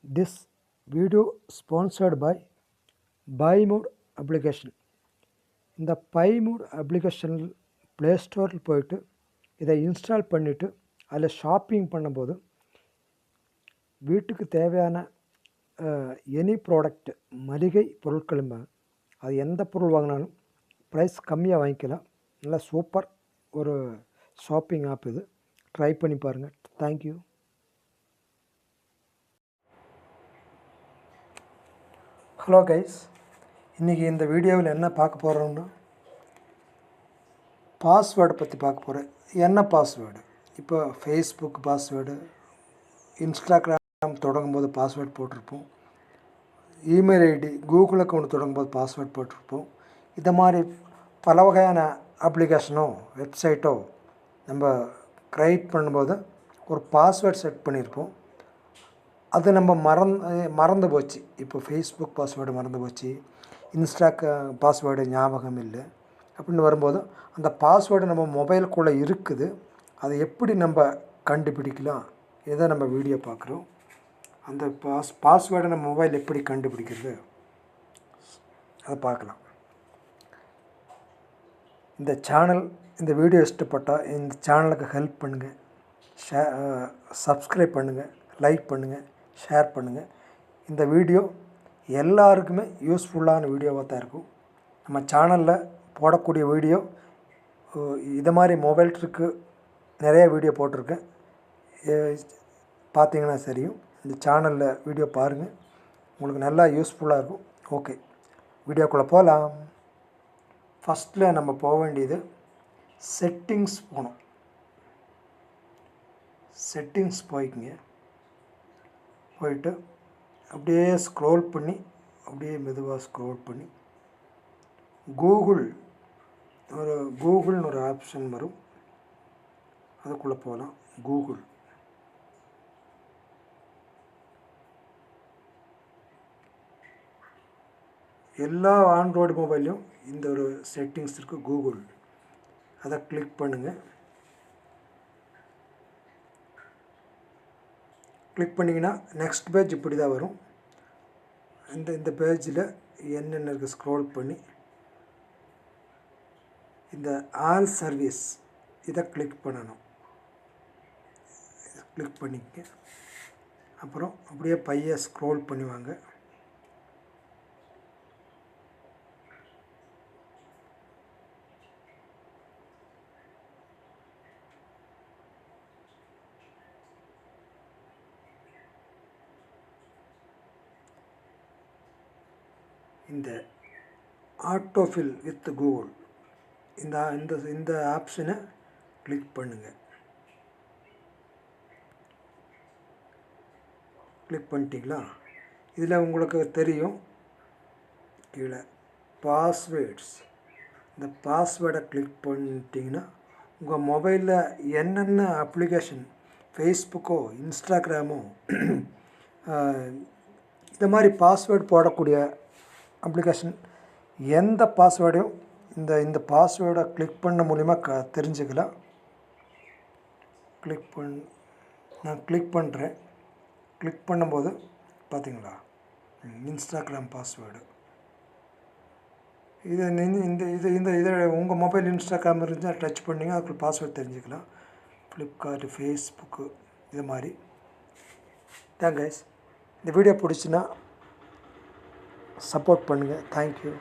This video sponsored by BuyMood application. இந்த BuyMood applicationல் play ஸ்டோரில் போயிட்டு இதை இன்ஸ்டால் பண்ணிவிட்டு அதில் ஷாப்பிங் பண்ணும்போது வீட்டுக்கு தேவையான எனி ப்ராடக்ட் மளிகை பொருட்களும் அது எந்த பொருள் வாங்கினாலும் ப்ரைஸ் கம்மியாக வாங்கிக்கலாம். நல்லா சூப்பர் ஒரு ஷாப்பிங் ஆப் இது. ட்ரை பண்ணி பாருங்கள். தேங்க்யூ. ஹலோ கைஸ், இன்றைக்கி இந்த வீடியோவில் என்ன பார்க்க போகிறோம்னா பாஸ்வேர்டை பற்றி பார்க்க போகிறேன். என்ன பாஸ்வேர்டு? இப்போ ஃபேஸ்புக் பாஸ்வேர்டு, இன்ஸ்டாகிராம் தொடங்கும்போது பாஸ்வேர்டு போட்டிருப்போம், இமெயில் ஐடி, கூகுள் அக்கௌண்ட் தொடங்கும்போது பாஸ்வேர்டு போட்டிருப்போம். இந்த மாதிரி பல வகையான அப்ளிகேஷனோ வெப்சைட்டோ நம்ம க்ரியேட் பண்ணும்போது ஒரு பாஸ்வேர்டு செட் பண்ணியிருப்போம். அது நம்ம மறந்து போச்சு. இப்போ ஃபேஸ்புக் பாஸ்வேர்டு மறந்து போச்சு, பாஸ்வேர்டு ஞாபகம் இல்லை அப்படின்னு வரும்போது அந்த பாஸ்வேர்டு நம்ம மொபைலுக்குள்ளே இருக்குது. அதை எப்படி நம்ம கண்டுபிடிக்கலாம், இதை நம்ம வீடியோ பார்க்குறோம். அந்த பாஸ்வேர்டை நம்ம மொபைல் எப்படி கண்டுபிடிக்கிறது அதை பார்க்கலாம். இந்த வீடியோ இஷ்டப்பட்டால் இந்த சேனலுக்கு ஹெல்ப் பண்ணுங்கள், சப்ஸ்கிரைப் பண்ணுங்கள், லைக் பண்ணுங்கள், ஷேர் பண்ணுங்கள். இந்த வீடியோ எல்லாருக்குமே யூஸ்ஃபுல்லான வீடியோவாக தான் இருக்கும். நம்ம சேனலில் போடக்கூடிய வீடியோ இது மாதிரி மொபைல் ட்ரிக்கு நிறைய வீடியோ போட்டிருக்கேன், பார்த்தீங்கன்னா சரியும். இந்த சேனலில் வீடியோ பாருங்கள், உங்களுக்கு நல்லா யூஸ்ஃபுல்லாக இருக்கும். ஓகே, வீடியோக்குள்ளே போகலாம். ஃபஸ்ட்டில் நம்ம போக வேண்டியது செட்டிங்ஸ் போகணும். செட்டிங்ஸ் போயிட்டு அப்படியே ஸ்க்ரோல் பண்ணி, அப்படியே மெதுவாக ஸ்க்ரோல் பண்ணி கூகுள்னு ஒரு ஆப்ஷன் வரும், அதுக்குள்ளே போகலாம். கூகுள் எல்லா ஆண்ட்ராய்டு மொபைல்லையும் இந்த ஒரு செட்டிங்ஸ் இருக்குது, கூகுள். அதை கிளிக் பண்ணுங்கள். கிளிக் பண்ணிங்கன்னா நெக்ஸ்ட் பேஜ் இப்படி தான் வரும். இந்த பேஜில் என்னென்ன இருக்குது ஸ்க்ரோல் பண்ணி இந்த ஆல் சர்வீஸ் இதை கிளிக் பண்ணணும். கிளிக் பண்ணிக்க, அப்புறம் அப்படியே பைய ஸ்க்ரோல் பண்ணுவாங்க. இந்த ஆட்டோஃபில் வித் கூகுள் இந்த ஆப்ஷனை கிளிக் பண்ணுங்கள். கிளிக் பண்ணிட்டீங்களா? இதில் உங்களுக்கு தெரியும் கீழே பாஸ்வேர்ட்ஸ். இந்த பாஸ்வேர்டை கிளிக் பண்ணிட்டீங்கன்னா உங்கள் மொபைலில் என்னென்ன அப்ளிகேஷன், ஃபேஸ்புக்கோ இன்ஸ்டாகிராமோ இந்த மாதிரி பாஸ்வேர்டு போடக்கூடிய அப்ளிகேஷன் எந்த பாஸ்வேர்டையும் இந்த பாஸ்வேர்டை கிளிக் பண்ண மூலிமா தெரிஞ்சுக்கலாம். நான் கிளிக் பண்ணுறேன். கிளிக் பண்ணும்போது பார்த்தீங்களா, இன்ஸ்டாகிராம் பாஸ்வேர்டு. இதை உங்கள் மொபைல் இன்ஸ்டாகிராம் இருந்தால் டச் பண்ணிங்க, அதுக்குள்ள பாஸ்வேர்டு தெரிஞ்சுக்கலாம். ஃப்ளிப்கார்ட்டு, ஃபேஸ்புக்கு இது மாதிரி. Thank guys. இந்த வீடியோ பிடிச்சின்னா சப்போர்ட் பண்ணுங்கள். தேங்க்யூ.